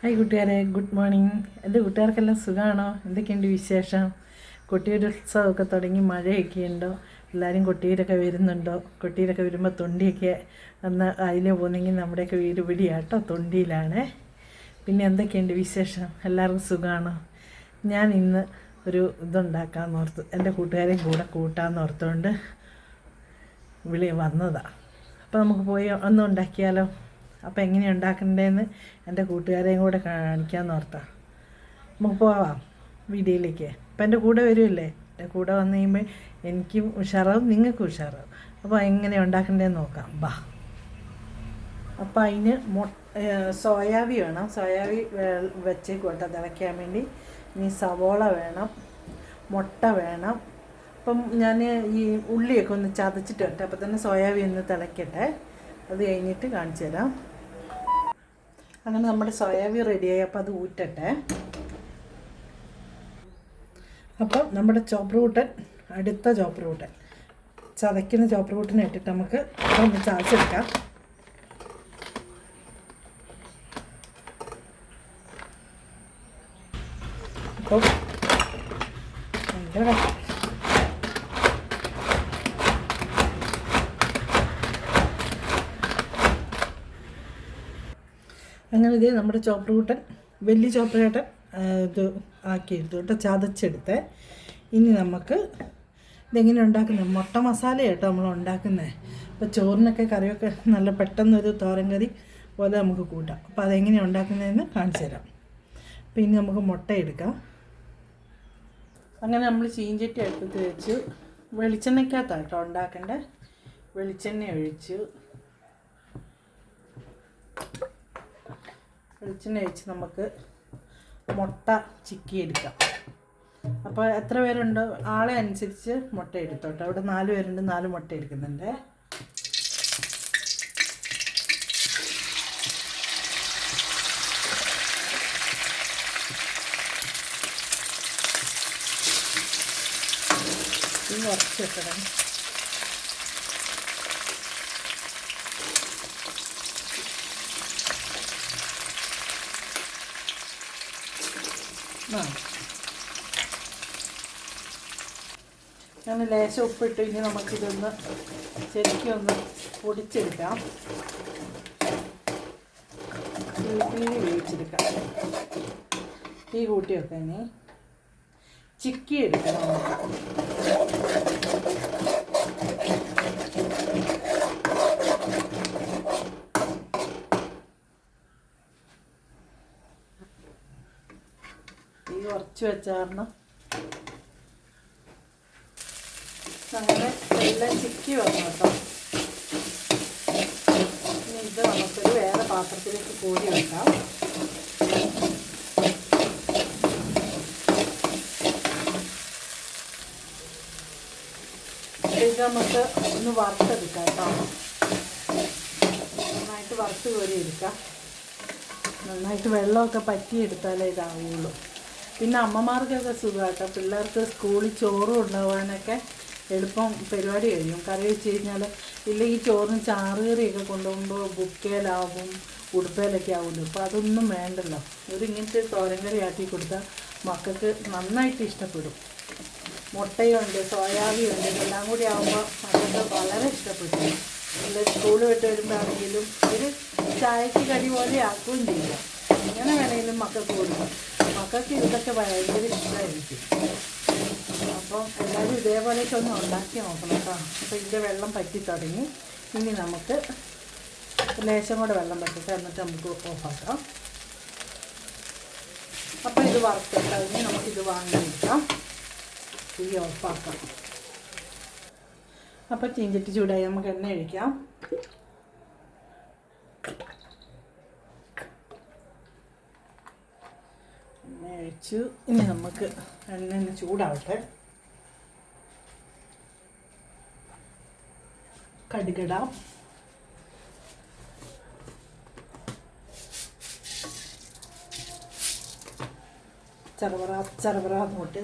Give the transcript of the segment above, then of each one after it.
Hi കൂട്ടുകാരെ, good morning. എൻ്റെ കൂട്ടുകാർക്കെല്ലാം സുഖമാണോ? എന്തൊക്കെയുണ്ട് വിശേഷം? കൊട്ടിയൂരുത്സവമൊക്കെ തുടങ്ങി, മഴയൊക്കെ ഉണ്ടോ? എല്ലാവരും കൊട്ടിയൂരൊക്കെ വരുന്നുണ്ടോ? കൊട്ടിയൂരൊക്കെ വരുമ്പോൾ തൊണ്ടിയൊക്കെ ഒന്ന് അതിൽ പോകുന്നെങ്കിൽ നമ്മുടെയൊക്കെ വീട് പിടിയാട്ടോ, തൊണ്ടിയിലാണ്. പിന്നെ എന്തൊക്കെയുണ്ട് വിശേഷം? എല്ലാവർക്കും സുഖമാണോ? ഞാൻ ഇന്ന് ഒരു ഇതുണ്ടാക്കാമെന്ന് ഓർത്ത്, എൻ്റെ കൂട്ടുകാരെയും കൂടെ കൂട്ടാമെന്ന് ഓർത്തുകൊണ്ട് വന്നതാണ്. അപ്പോൾ നമുക്ക് പോയി ഒന്നും ഉണ്ടാക്കിയാലോ? അപ്പോൾ എങ്ങനെയാണ് ഉണ്ടാക്കേണ്ടതെന്ന് എൻ്റെ കൂട്ടുകാരെയും കൂടെ കാണിക്കാമെന്ന് ഓർത്താ. നമുക്ക് പോവാം വീഡിയോയിലേക്ക്. അപ്പം എൻ്റെ കൂടെ വരുമല്ലേ? എൻ്റെ കൂടെ വന്നു കഴിയുമ്പോൾ എനിക്കും ഉഷാറാവും, നിങ്ങൾക്കും ഉഷാറാവും. അപ്പോൾ എങ്ങനെ ഉണ്ടാക്കേണ്ടതെന്ന് നോക്കാം, ബാ. അപ്പോൾ അതിന് സോയാബി വേണം. സോയാബി വെച്ചേക്കോട്ടെ തിളയ്ക്കാൻ വേണ്ടി. ഇനി സവോള വേണം, മുട്ട വേണം. അപ്പം ഞാൻ ഈ ഉള്ളിയൊക്കെ ഒന്ന് ചതച്ചിട്ട് വരട്ടെ. അപ്പോൾ തന്നെ സോയാബി ഒന്ന് തിളയ്ക്കട്ടെ. അത് കഴിഞ്ഞിട്ട് കാണിച്ചു തരാം. അങ്ങനെ നമ്മുടെ സോയാബീൻ റെഡിയായി. അപ്പോൾ അത് ഊറ്റട്ടെ. അപ്പം നമ്മുടെ ചോപ്പർ കൂട്ടൻ, അടുത്ത ചോപ്പർ കൂട്ടൻ, ചതയ്ക്കുന്ന ചോപ്പർ കൂട്ടിനെ ഇട്ടിട്ട് നമുക്ക് ഒന്ന് ചതച്ചെടുക്കാം. അപ്പം അങ്ങനെ ഇതേ നമ്മുടെ ചോപ്പർ കൂട്ടൻ, വലിയ ചോപ്പർ കൂട്ടൻ ഇത് ആക്കിയെടുത്തു കേട്ടോ, ചതച്ചെടുത്ത്. ഇനി നമുക്ക് ഇതെങ്ങനെ ഉണ്ടാക്കുന്നത്? മുട്ട മസാല കേട്ടോ നമ്മൾ ഉണ്ടാക്കുന്നത്. അപ്പോൾ ചോറിനൊക്കെ കറിയൊക്കെ നല്ല പെട്ടെന്നൊരു തോരൻ കറി പോലെ നമുക്ക് കൂട്ടാം. അപ്പോൾ അതെങ്ങനെയാണ് ഉണ്ടാക്കുന്നതെന്ന് കാണിച്ചു തരാം. അപ്പോൾ ഇനി നമുക്ക് മുട്ട എടുക്കാം. അങ്ങനെ നമ്മൾ ചീഞ്ചട്ടി അടുപ്പത്ത് വെച്ചു. വെളിച്ചെണ്ണയ്ക്കകത്താണ് കേട്ടോ ഉണ്ടാക്കേണ്ടത്. വെളിച്ചെണ്ണ ഒഴിച്ചു. വെളിച്ചെണ്ണ ഒഴിച്ച് നമുക്ക് മുട്ട ചിക്കിയെടുക്കാം. അപ്പോൾ എത്ര പേരുണ്ടോ ആളെ അനുസരിച്ച് മുട്ട എടുത്തോട്ടെ. അവിടെ 4 പേരുണ്ട്, 4 മുട്ട എടുക്കുന്നുണ്ട്. ഇത് കുറച്ച് വെക്കണം. ഞാൻ ലേശം ഉപ്പിട്ട് ഇനി നമുക്കിതൊന്ന് ശരിക്കും ഒന്ന് പൊടിച്ചെടുക്കാം. തീ വേവിച്ചെടുക്കാം. തീ കൂട്ടി വെക്കാം. ഇനി ചിക്കി എടുക്കണം നമുക്ക്. തീ കുറച്ച് വെച്ചാർന്ന് അങ്ങനെ എല്ലാം ചിക്കി വന്നു കേട്ടോ. ഇനി ഇത് നമുക്കൊരു വേറെ പാത്രത്തിലേക്ക് കോരി വെക്കാം. ഇത് നമുക്ക് ഒന്ന് വറുത്തെടുക്കാം കേട്ടോ. നന്നായിട്ട് വറുത്ത് കോരി എടുക്കാം. നന്നായിട്ട് വെള്ളമൊക്കെ പറ്റിയെടുത്താലേ ഇതാവുള്ളൂ. പിന്നെ അമ്മമാർക്കൊക്കെ സുഖമാട്ടോ. പിള്ളേർക്ക് സ്കൂളിൽ ചോറ് കൊണ്ടുപോകാനൊക്കെ എളുപ്പം പരിപാടി കഴിയും. കറി വെച്ച് കഴിഞ്ഞാൽ ഇല്ലെങ്കിൽ ചോറിന് ചാറുകറിയൊക്കെ കൊണ്ടുപോകുമ്പോൾ ബുക്കേലാവും, ഉടുപ്പയിലൊക്കെ ആവുമല്ലോ. അപ്പോൾ അതൊന്നും വേണ്ടല്ലോ. ഇങ്ങനത്തെ തോരൻ കറി ആക്കി കൊടുത്താൽ മക്കൾക്ക് നന്നായിട്ട് ഇഷ്ടപ്പെടും. മുട്ടയുണ്ട്, സോയാബിയുണ്ട്, ഇതെല്ലാം കൂടി ആകുമ്പോൾ മക്കൾക്ക് വളരെ ഇഷ്ടപ്പെട്ടു. അല്ലെ സ്കൂൾ വിട്ട് വരുമ്പോഴാണെങ്കിലും ഒരു ചായക്ക് കടി പോലെ ആക്കുകയും ചെയ്യാം. എങ്ങനെ വേണമെങ്കിലും മക്കൾക്ക് കൊടുക്കും. മക്കൾക്ക് ഇതൊക്കെ ഭയങ്കര ഇഷ്ടമായിരിക്കും. അപ്പം എല്ലാവരും ഇതേപോലെയൊക്കെ ഒന്ന് ഉണ്ടാക്കി നോക്കണം കേട്ടോ. അപ്പോൾ ഇതിൻ്റെ വെള്ളം പറ്റി തുടങ്ങി. ഇനി നമുക്ക് ലേശം കൂടെ വെള്ളം പറ്റിട്ട് എന്നിട്ട് നമുക്ക് ഓഫാക്കാം. അപ്പോൾ ഇത് വറുത്തിട്ട് കഴിഞ്ഞ് നമുക്കിത് വാങ്ങിയെടുക്കാം. തീ ഓഫാക്കാം. അപ്പോൾ ചീഞ്ചട്ടി ചൂടായി, നമുക്ക് എണ്ണ ഒഴിക്കാം. എണ്ണ ഒഴിച്ചു. ഇനി നമുക്ക് എണ്ണ ചൂടാവട്ടെ. കടുകിടാം. ചറപറ അങ്ങോട്ട്.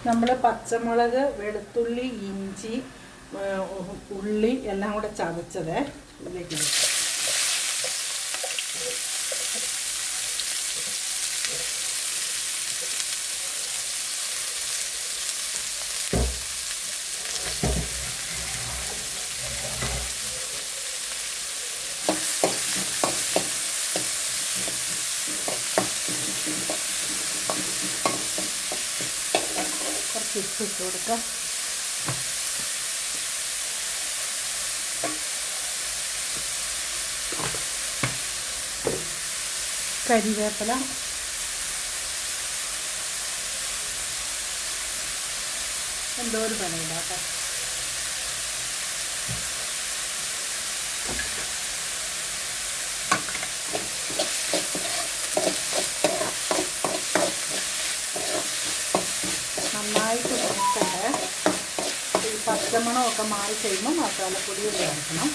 നമ്മൾ പച്ചമുളക്, വെളുത്തുള്ളി, ഇഞ്ചി, ഉള്ളി എല്ലാം കൂടെ ചതച്ചത് ഇതിലേക്ക് ഇടും. കുറച്ച് ഉപ്പ് ഇട്ട് കൊടുക്കാം. കരിവേപ്പില, എന്തോ ഒരു പണിയില്ല കേട്ടോ. നന്നായിട്ട് നോക്കട്ടെ. ഈ പച്ചമണമൊക്കെ മാറി കഴിയുമ്പോൾ മസാലപ്പൊടി ചേർക്കണം.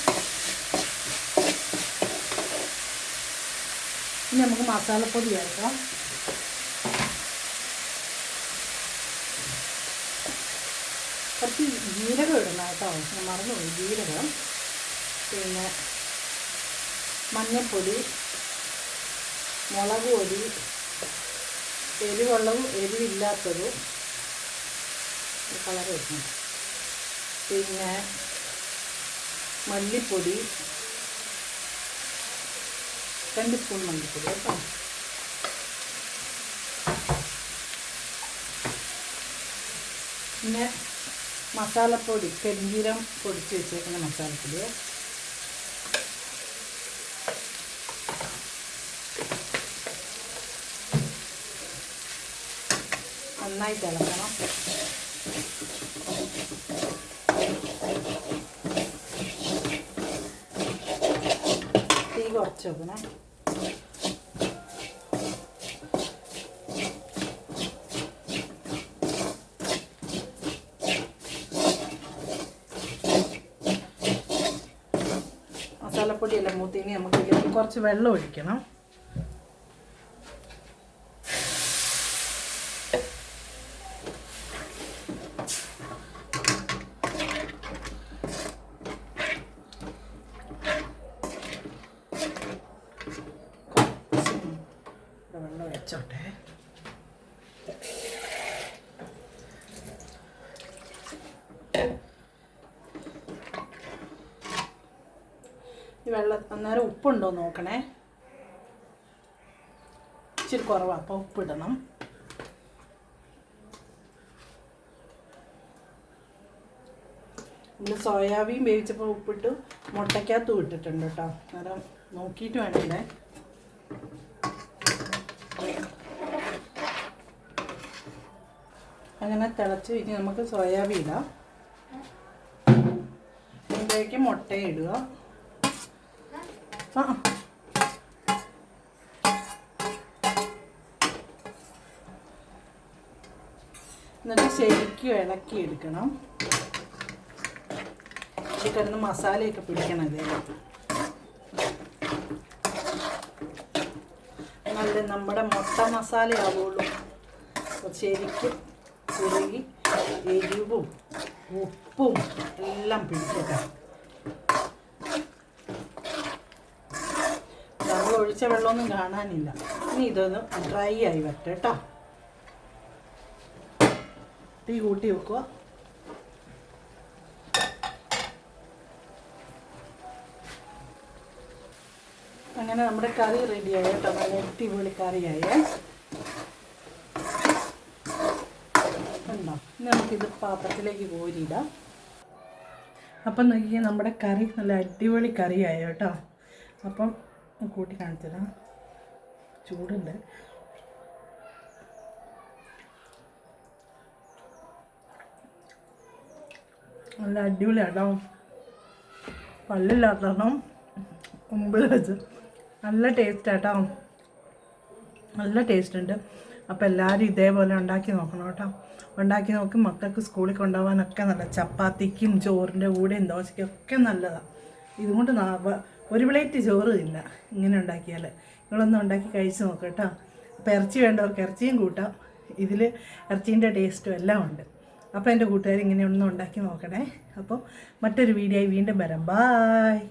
ഇനി നമുക്ക് മസാലപ്പൊടി ചേർക്കാം. കുറച്ച് ജീരകം ഇടണം കേട്ടോ, ഞാൻ മറന്നുപോയി. ജീരകം, പിന്നെ മഞ്ഞൾപ്പൊടി, മുളക് പൊടി, എരിവുള്ളതും എരിവില്ലാത്തതും കളർ വെക്കണം, പിന്നെ മല്ലിപ്പൊടി, 2 സ്പൂൺ മല്ലിപ്പൊടി കേട്ടോ. പിന്നെ മസാലപ്പൊടി, പെരുംജീരം പൊടിച്ച് വെച്ചേക്കുന്ന മസാലപ്പൊടി. നന്നായിട്ട് ഇളക്കണം. തീ കുറച്ച് വെക്കണേ. മസാലപ്പൊടിയെല്ലാം മൂത്തിനി നമുക്ക് ഇതിലേക്ക് കുറച്ച് വെള്ളം ഒഴിക്കണം. വെള്ളം ഒഴിച്ചോട്ടെ. ഈ വെള്ളം അന്നേരം ഉപ്പുണ്ടോ നോക്കണേ. ഇച്ചിരി കുറവാണ്, അപ്പോൾ ഉപ്പിടണം. നമ്മൾ സോയാബീൻ വേവിച്ചപ്പോൾ ഉപ്പിട്ട് മുട്ടയ്ക്കകത്തും ഇട്ടിട്ടുണ്ട് കേട്ടോ. അന്നേരം നോക്കിയിട്ട് വേണമല്ലേ. അങ്ങനെ തിളച്ച് ഇനി നമുക്ക് സോയാബീൻ ഇടാം. ഇതിലേക്ക് മുട്ടയും ഇടുക. എന്നിട്ട് ശരിക്കും ഇളക്കി എടുക്കണം. ഇത് കിടന്ന് മസാലയൊക്കെ പിടിക്കണം. ഇത് നല്ല നമ്മുടെ മുട്ട മസാല ആവുള്ളൂ. ശരിക്കും കുറുകി എരിവും ഉപ്പും എല്ലാം പിടിക്കുക. നമ്മൾ ഒഴിച്ച വെള്ളമൊന്നും കാണാനില്ല. ഇനി ഇതൊന്ന് ഡ്രൈ ആയി വരട്ടെ കേട്ടോ. തീ കൂട്ടി വെക്കുക. അങ്ങനെ നമ്മുടെ കറി റെഡിയായി കേട്ടോ. നല്ല അടിപൊളി കറിയായേ. ഉണ്ടോ? ഇനി നമുക്കിത് പാത്രത്തിലേക്ക് കോരിയിടാം. അപ്പം നോക്കിയാൽ നമ്മുടെ കറി നല്ല അടിപൊളി കറിയായി കേട്ടോ. അപ്പം കൂട്ടി കാണിച്ചതാ, ചൂടുണ്ട്. നല്ല അടിപൊളിയാട്ടോ. പല്ലില്ലാത്തണം മുമ്പിൽ വെച്ച് നല്ല ടേസ്റ്റാട്ടോ. നല്ല ടേസ്റ്റ് ഉണ്ട്. അപ്പോൾ എല്ലാവരും ഇതേപോലെ ഉണ്ടാക്കി നോക്കണം കേട്ടോ. ഉണ്ടാക്കി നോക്കി മക്കൾക്ക് സ്കൂളിൽ കൊണ്ടുപോകാനൊക്കെ നല്ല ചപ്പാത്തിക്കും ചോറിൻ്റെ കൂടെയും ദോശയ്ക്കും ഒക്കെ നല്ലതാണ്. ഇതുകൊണ്ട് ഒരു പ്ലേറ്റ് ചോറ് ഇല്ല ഇങ്ങനെ ഉണ്ടാക്കിയാൽ. നിങ്ങളൊന്നും ഉണ്ടാക്കി കഴിച്ച് നോക്കാം കേട്ടോ. അപ്പോൾ ഇറച്ചി വേണ്ടവർക്ക് ഇറച്ചിയും കൂട്ടാം. ഇതിൽ ഇറച്ചീൻ്റെ ടേസ്റ്റും എല്ലാം ഉണ്ട്. അപ്പോൾ എൻ്റെ കൂട്ടുകാർ ഇങ്ങനെ ഒന്നും ഉണ്ടാക്കി നോക്കണേ. അപ്പോൾ മറ്റൊരു വീഡിയോ ആയി വീണ്ടും വരാം. ബായ്.